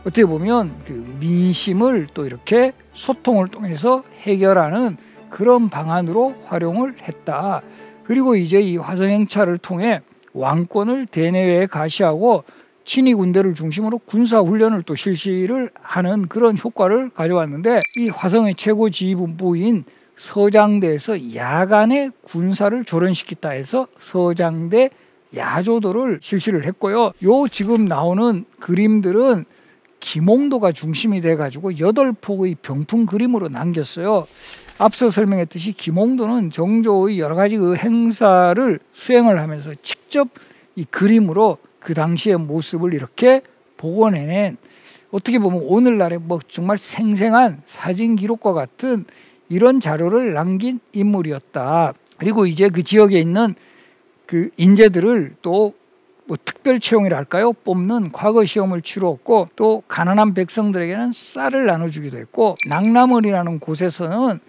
어떻게 보면 그 민심을 또 이렇게 소통을 통해서 해결하는 그런 방안으로 활용을 했다. 그리고 이제 이 화성행차를 통해 왕권을 대내외에 가시하고 친위 군대를 중심으로 군사훈련을 또 실시를 하는 그런 효과를 가져왔는데, 이 화성의 최고 지휘본부인 서장대에서 야간에 군사를 조련시켰다 해서 서장대 야조도를 실시를 했고요. 요 지금 나오는 그림들은 김홍도가 중심이 돼가지고 8폭의 병풍 그림으로 남겼어요. 앞서 설명했듯이 김홍도는 정조의 여러 가지 그 행사를 수행을 하면서 직접 이 그림으로 그 당시의 모습을 이렇게 복원해낸, 어떻게 보면 오늘날의 뭐 정말 생생한 사진 기록과 같은 이런 자료를 남긴 인물이었다. 그리고 이제 그 지역에 있는 그 인재들을 또 뭐 특별 채용이랄까요? 뽑는 과거 시험을 치루었고, 또 가난한 백성들에게는 쌀을 나눠주기도 했고, 낭남원이라는 곳에서는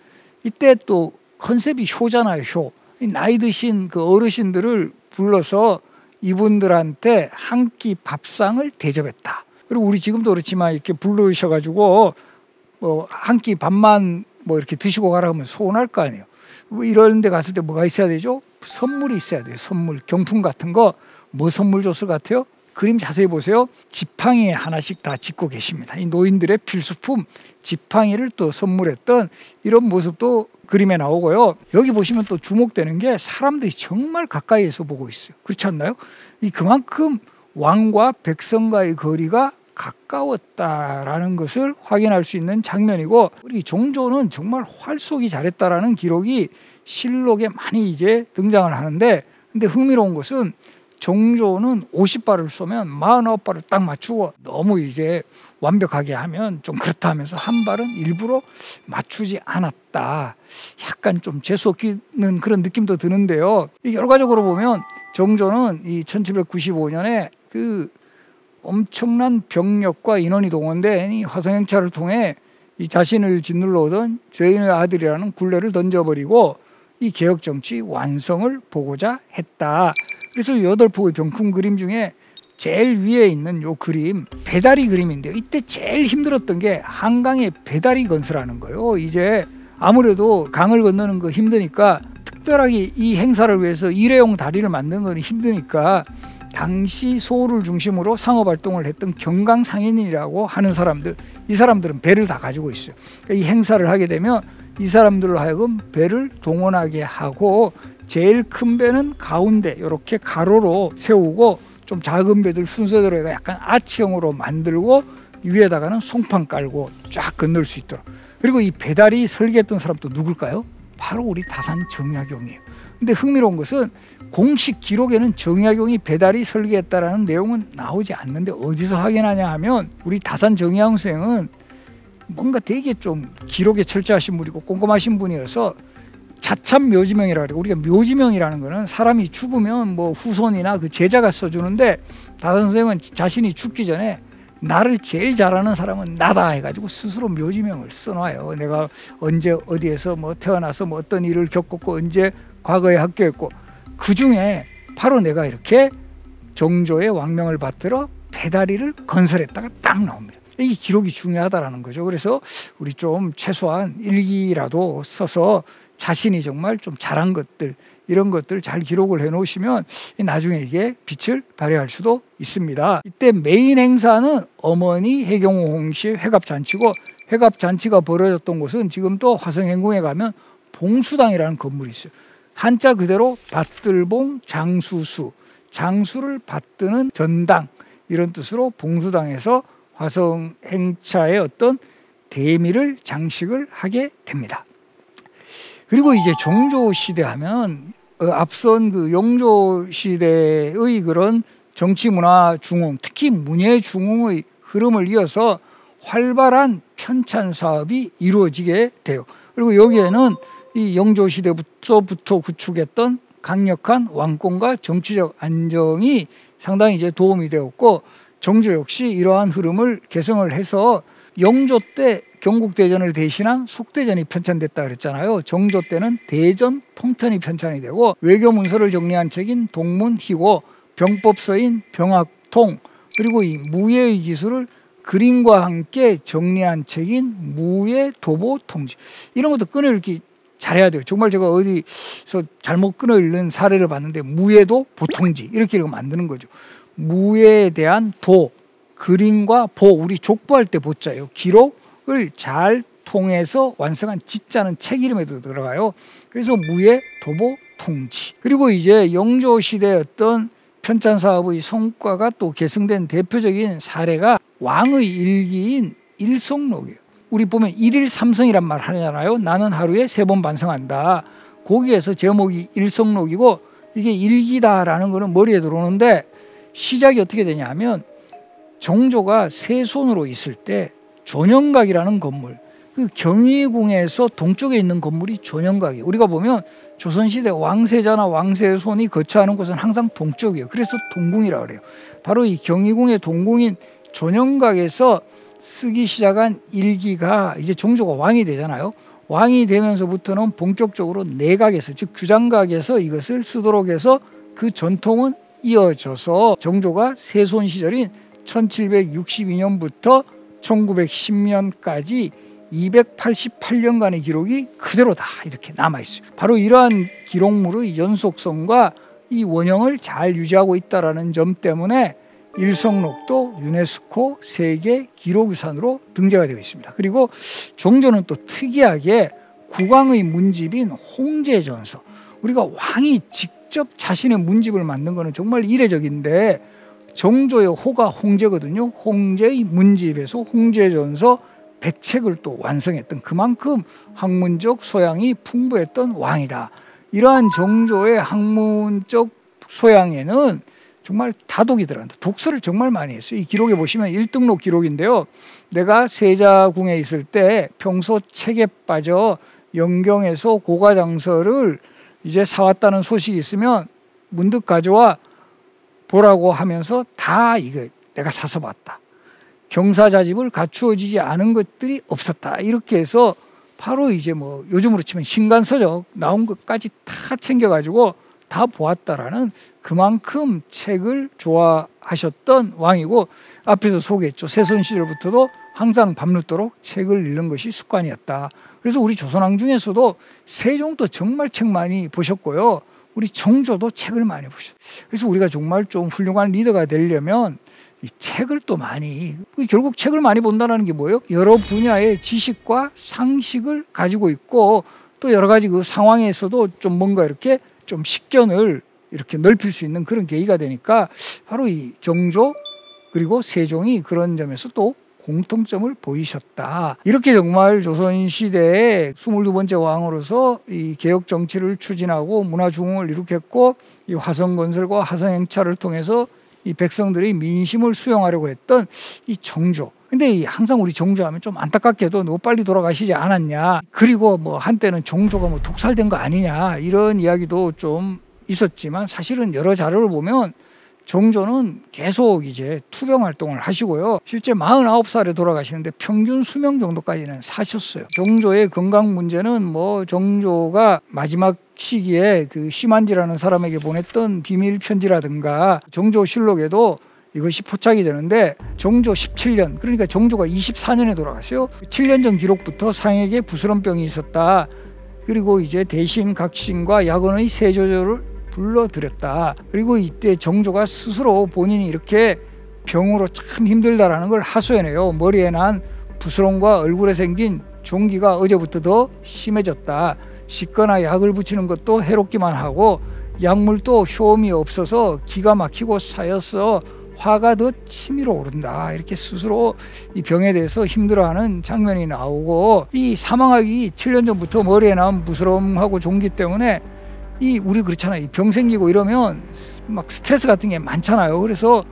이때 또 컨셉이 효잖아요, 효. 나이 드신 그 어르신들을 불러서 이분들한테 한 끼 밥상을 대접했다. 그리고 우리 지금도 그렇지만 이렇게 부르셔가지고 뭐 한 끼 밥만 뭐 이렇게 드시고 가라 하면 서운할 거 아니에요. 뭐 이런 데 갔을 때 뭐가 있어야 되죠? 선물이 있어야 돼요. 선물, 경품 같은 거. 뭐 선물 줬을 것 같아요? 그림 자세히 보세요. 지팡이 하나씩 다 짚고 계십니다. 이 노인들의 필수품 지팡이를 또 선물했던 이런 모습도 그림에 나오고요. 여기 보시면 또 주목되는 게 사람들이 정말 가까이에서 보고 있어요. 그렇지 않나요? 이 그만큼 왕과 백성과의 거리가 가까웠다라는 것을 확인할 수 있는 장면이고, 우리 종조는 정말 활쏘기 잘했다라는 기록이 실록에 많이 이제 등장을 하는데, 근데 흥미로운 것은 종조는 50발을 쏘면 49발을 딱 맞추고, 너무 이제 완벽하게 하면 좀 그렇다 하면서 한 발은 일부러 맞추지 않았다. 약간 좀 재수없는 그런 느낌도 드는데요. 결과적으로 보면 종조는 이 1795년에 그 엄청난 병력과 인원이 동원된 이 화성행차를 통해 이 자신을 짓눌러 오던 죄인의 아들이라는 굴레를 던져버리고 이 개혁정치 완성을 보고자 했다. 그래서 8폭의 병풍 그림 중에 제일 위에 있는 요 그림, 배다리 그림인데요. 이때 제일 힘들었던 게 한강에 배다리 건설하는 거예요. 이제 아무래도 강을 건너는 거 힘드니까, 특별하게 이 행사를 위해서 일회용 다리를 만드는 건 힘드니까, 당시 서울을 중심으로 상업활동을 했던 경강상인이라고 하는 사람들, 이 사람들은 배를 다 가지고 있어요. 그러니까 이 행사를 하게 되면 이 사람들로 하여금 배를 동원하게 하고, 제일 큰 배는 가운데 이렇게 가로로 세우고, 좀 작은 배들 순서대로 해가 약간 아치형으로 만들고, 위에다가는 송판 깔고 쫙 건널 수 있도록. 그리고 이 배다리 설계했던 사람도 누굴까요? 바로 우리 다산 정약용이에요. 근데 흥미로운 것은 공식 기록에는 정약용이 배다리 설계했다라는 내용은 나오지 않는데, 어디서 확인하냐 하면 우리 다산 정약용 선생은 뭔가 되게 좀 기록에 철저하신 분이고 꼼꼼하신 분이어서 자참 묘지명이라고 그래요. 우리가 묘지명이라는 거는 사람이 죽으면 뭐 후손이나 그 제자가 써주는데, 다산 선생은 자신이 죽기 전에 나를 제일 잘하는 사람은 나다 해가지고 스스로 묘지명을 써놔요. 내가 언제 어디에서 뭐 태어나서 뭐 어떤 일을 겪었고 언제 과거에 합격했고, 그 중에 바로 내가 이렇게 정조의 왕명을 받들어 배다리를 건설했다가 딱 나옵니다. 이 기록이 중요하다라는 거죠. 그래서 우리 좀 최소한 일기라도 써서 자신이 정말 좀 잘한 것들, 이런 것들 잘 기록을 해 놓으시면 나중에 이게 빛을 발휘할 수도 있습니다. 이때 메인 행사는 어머니 해경홍 씨의 회갑잔치고, 회갑잔치가 벌어졌던 곳은 지금 또 화성행궁에 가면 봉수당이라는 건물이 있어요. 한자 그대로 받들봉 장수수, 장수를 받드는 전당, 이런 뜻으로 봉수당에서 화성행차의 어떤 대미를 장식을 하게 됩니다. 그리고 이제 종조 시대 하면 앞선 그 영조 시대의 그런 정치 문화 중흥, 특히 문예 중흥의 흐름을 이어서 활발한 편찬 사업이 이루어지게 돼요. 그리고 여기에는 이 영조 시대부터 구축했던 강력한 왕권과 정치적 안정이 상당히 이제 도움이 되었고, 정조 역시 이러한 흐름을 개성을 해서 영조 때 경국대전을 대신한 속대전이 편찬됐다 그랬잖아요. 정조 때는 대전 통편이 편찬이 되고, 외교문서를 정리한 책인 동문희고, 병법서인 병학통, 그리고 이 무예의 기술을 그림과 함께 정리한 책인 무예도보통지, 이런 것도 끈을 이렇게 잘해야 돼요. 정말 제가 어디서 잘못 끊어 읽는 사례를 봤는데 무예도 보통지 이렇게 만드는 거죠. 무예에 대한 도, 그림과 보, 우리 족보할 때 보자예요. 기록을 잘 통해서 완성한 지자는 책 이름에도 들어가요. 그래서 무예, 도보, 통지. 그리고 이제 영조 시대의 어떤 편찬 사업의 성과가 또 계승된 대표적인 사례가 왕의 일기인 일성록이에요. 우리 보면 일일 삼성이란 말 하잖아요. 나는 하루에 3번 반성한다. 거기에서 제목이 일성록이고 이게 일기다라는 거는 머리에 들어오는데 시작이 어떻게 되냐면 정조가 세손으로 있을 때 존영각이라는 건물, 그 경희궁에서 동쪽에 있는 건물이 존영각이에요. 우리가 보면 조선시대 왕세자나 왕세손이 거처하는 곳은 항상 동쪽이에요. 그래서 동궁이라고 그래요. 바로 이 경희궁의 동궁인 존영각에서 쓰기 시작한 일기가 이제 정조가 왕이 되잖아요. 왕이 되면서부터는 본격적으로 내각에서, 즉 규장각에서 이것을 쓰도록 해서 그 전통은 이어져서 정조가 세손 시절인 1762년부터 1910년까지 288년간의 기록이 그대로 다 이렇게 남아있어요. 바로 이러한 기록물의 연속성과 이 원형을 잘 유지하고 있다는 점 때문에 일성록도 유네스코 세계 기록유산으로 등재가 되어 있습니다. 그리고 정조는 또 특이하게 국왕의 문집인 홍제전서, 우리가 왕이 직접 자신의 문집을 만든 것은 정말 이례적인데 정조의 호가 홍제거든요. 홍제의 문집에서 홍제전서 100책을 또 완성했던, 그만큼 학문적 소양이 풍부했던 왕이다. 이러한 정조의 학문적 소양에는 정말 다독이 들어간다. 독서를 정말 많이 했어요. 이 기록에 보시면 1등록 기록인데요. 내가 세자궁에 있을 때 평소 책에 빠져 영경에서 고가장서를 이제 사왔다는 소식이 있으면 문득 가져와 보라고 하면서 다 이거 내가 사서 봤다. 경사자집을 갖추어지지 않은 것들이 없었다. 이렇게 해서 바로 이제 뭐 요즘으로 치면 신간서적 나온 것까지 다 챙겨가지고 다 보았다라는, 그만큼 책을 좋아하셨던 왕이고, 앞에서 소개했죠. 세손 시절부터도 항상 밤늦도록 책을 읽는 것이 습관이었다. 그래서 우리 조선왕 중에서도 세종도 정말 책 많이 보셨고요. 우리 정조도 책을 많이 보셨어요. 그래서 우리가 정말 좀 훌륭한 리더가 되려면 이 책을 또 많이, 결국 책을 많이 본다는 게 뭐예요? 여러 분야의 지식과 상식을 가지고 있고 또 여러 가지 그 상황에서도 좀 뭔가 이렇게 좀 식견을 이렇게 넓힐 수 있는 그런 계기가 되니까 바로 이 정조 그리고 세종이 그런 점에서 또 공통점을 보이셨다. 이렇게 정말 조선시대의 22번째 왕으로서 이 개혁 정치를 추진하고 문화중흥을 이룩했고, 이 화성건설과 화성행차를 통해서 이 백성들의 민심을 수용하려고 했던 이 정조. 근데 항상 우리 정조하면 좀 안타깝게도 너무 빨리 돌아가시지 않았냐, 그리고 뭐 한때는 정조가 뭐 독살된 거 아니냐, 이런 이야기도 좀 있었지만 사실은 여러 자료를 보면 정조는 계속 이제 투병 활동을 하시고요. 실제 49살에 돌아가시는데 평균 수명 정도까지는 사셨어요. 정조의 건강 문제는 뭐 정조가 마지막 시기에 그 심한지라는 사람에게 보냈던 비밀 편지라든가 정조실록에도 이것이 포착이 되는데, 정조 17년, 그러니까 정조가 24년에 돌아갔어요. 7년 전 기록부터 상에게 부스럼병이 있었다. 그리고 이제 대신 각신과 약원의 세조조를 불러들였다. 그리고 이때 정조가 스스로 본인이 이렇게 병으로 참 힘들다라는 걸 하소연해요. 머리에 난 부스럼과 얼굴에 생긴 종기가 어제부터 더 심해졌다. 씻거나 약을 붙이는 것도 해롭기만 하고 약물도 효험이 없어서 기가 막히고 쌓여서 화가 더 치밀어 오른다. 이렇게 스스로 이 병에 대해서 힘들어하는 장면이 나오고, 이 사망하기 7년 전부터 머리에 난 부스럼하고 종기 때문에 우리 그렇잖아요. 병 생기고 이러면 막 스트레스 같은 게 많잖아요. 그래서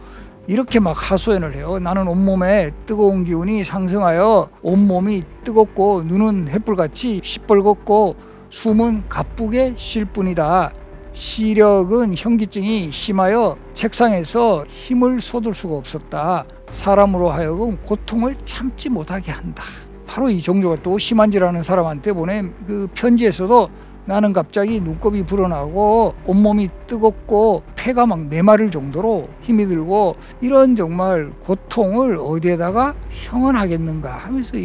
이렇게 막 하소연을 해요. 나는 온몸에 뜨거운 기운이 상승하여 온몸이 뜨겁고 눈은 횃불같이 시뻘겋고 숨은 가쁘게 쉴 뿐이다. 시력은 현기증이 심하여 책상에서 힘을 쏟을 수가 없었다. 사람으로 하여금 고통을 참지 못하게 한다. 바로 이 정조가 또 심한지라는 사람한테 보낸 그 편지에서도 나는 갑자기 눈곱이 불어나고 온몸이 뜨겁고 폐가 막 메마를 정도로 힘이 들고 이런 정말 고통을 어디에다가 형언하겠는가 하면서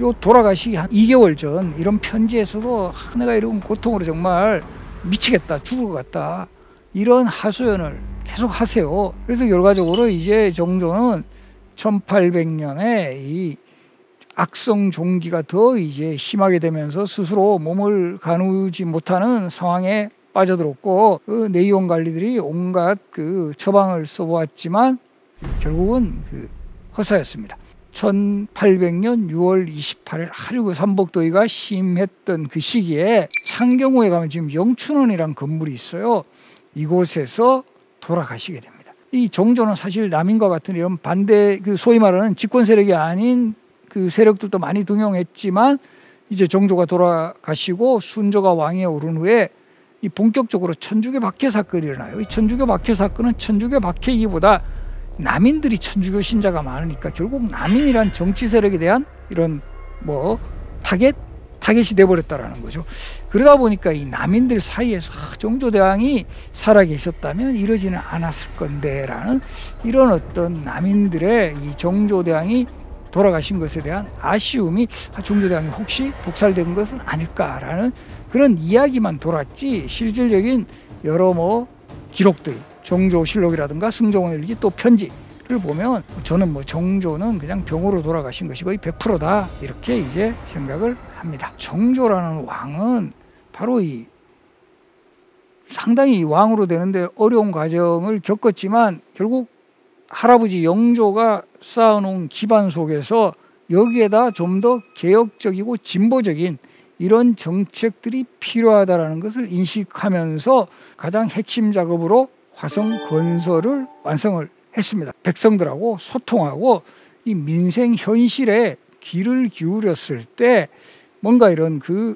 요 돌아가시기 한 2개월 전 이런 편지에서도 내가 이런 고통으로 정말 미치겠다, 죽을 것 같다, 이런 하소연을 계속 하세요. 그래서 결과적으로 이제 정조는 1800년에 이 악성 종기가 더 이제 심하게 되면서 스스로 몸을 가누지 못하는 상황에 빠져들었고, 그 내의원 관리들이 온갖 그 처방을 써보았지만 결국은 그 허사였습니다. 1800년 6월 28일 아주 그 삼복더위가 심했던 그 시기에 창경호에 가면 지금 영춘원이란 건물이 있어요. 이곳에서 돌아가시게 됩니다. 이 정조는 사실 남인과 같은 이런 반대, 그 소위 말하는 집권 세력이 아닌 그 세력들도 많이 등용했지만, 이제 정조가 돌아가시고 순조가 왕위에 오른 후에 이 본격적으로 천주교 박해 사건이 일어나요. 이 천주교 박해 사건은 천주교 박해이기보다 남인들이 천주교 신자가 많으니까 결국 남인이란 정치 세력에 대한 이런 뭐 타겟이 돼버렸다라는 거죠. 그러다 보니까 이 남인들 사이에서 정조대왕이 살아계셨다면 이러지는 않았을 건데라는 이런 어떤 남인들의 이 정조대왕이 돌아가신 것에 대한 아쉬움이 정조대왕이 혹시 독살된 것은 아닐까라는 그런 이야기만 돌았지, 실질적인 여러 뭐 기록들, 정조실록이라든가 승정원일기 또 편지를 보면 저는 뭐 정조는 그냥 병으로 돌아가신 것이 거의 100%다 이렇게 이제 생각을 합니다. 정조라는 왕은 바로 이 상당히 왕으로 되는데 어려운 과정을 겪었지만 결국 할아버지 영조가 쌓아놓은 기반 속에서 여기에다 좀 더 개혁적이고 진보적인 이런 정책들이 필요하다는 것을 인식하면서 가장 핵심 작업으로 화성 건설을 완성을 했습니다. 백성들하고 소통하고 이 민생 현실에 귀를 기울였을 때 뭔가 이런 그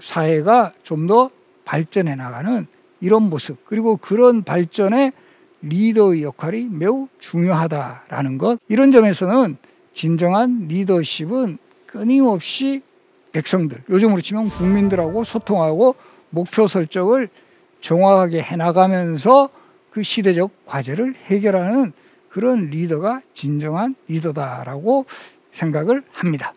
사회가 좀 더 발전해 나가는 이런 모습, 그리고 그런 발전에 리더의 역할이 매우 중요하다라는 것, 이런 점에서는 진정한 리더십은 끊임없이 백성들, 요즘으로 치면 국민들하고 소통하고 목표 설정을 정확하게 해나가면서 그 시대적 과제를 해결하는 그런 리더가 진정한 리더다라고 생각을 합니다.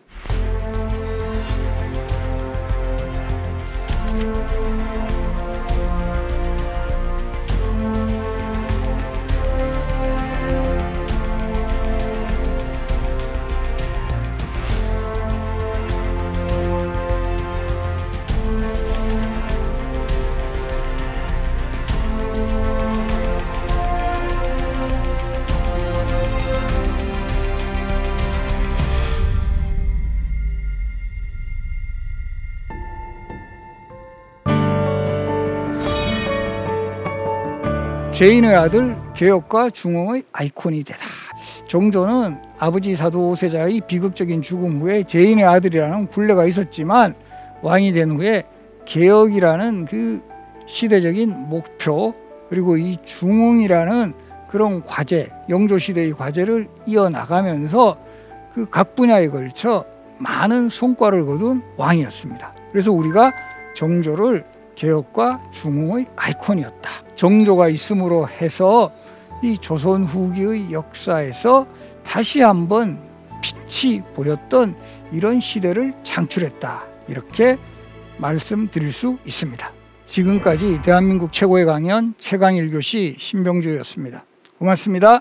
죄인의 아들, 개혁과 중흥의 아이콘이 되다. 정조는 아버지 사도세자의 비극적인 죽음 후에 죄인의 아들이라는 굴레가 있었지만 왕이 된 후에 개혁이라는 그 시대적인 목표, 그리고 이 중흥이라는 그런 과제, 영조시대의 과제를 이어나가면서 그 각 분야에 걸쳐 많은 성과를 거둔 왕이었습니다. 그래서 우리가 정조를 개혁과 중흥의 아이콘이었다, 정조가 있음으로 해서 이 조선 후기의 역사에서 다시 한번 빛이 보였던 이런 시대를 창출했다, 이렇게 말씀드릴 수 있습니다. 지금까지 대한민국 최고의 강연 최강 1교시 신병주였습니다. 고맙습니다.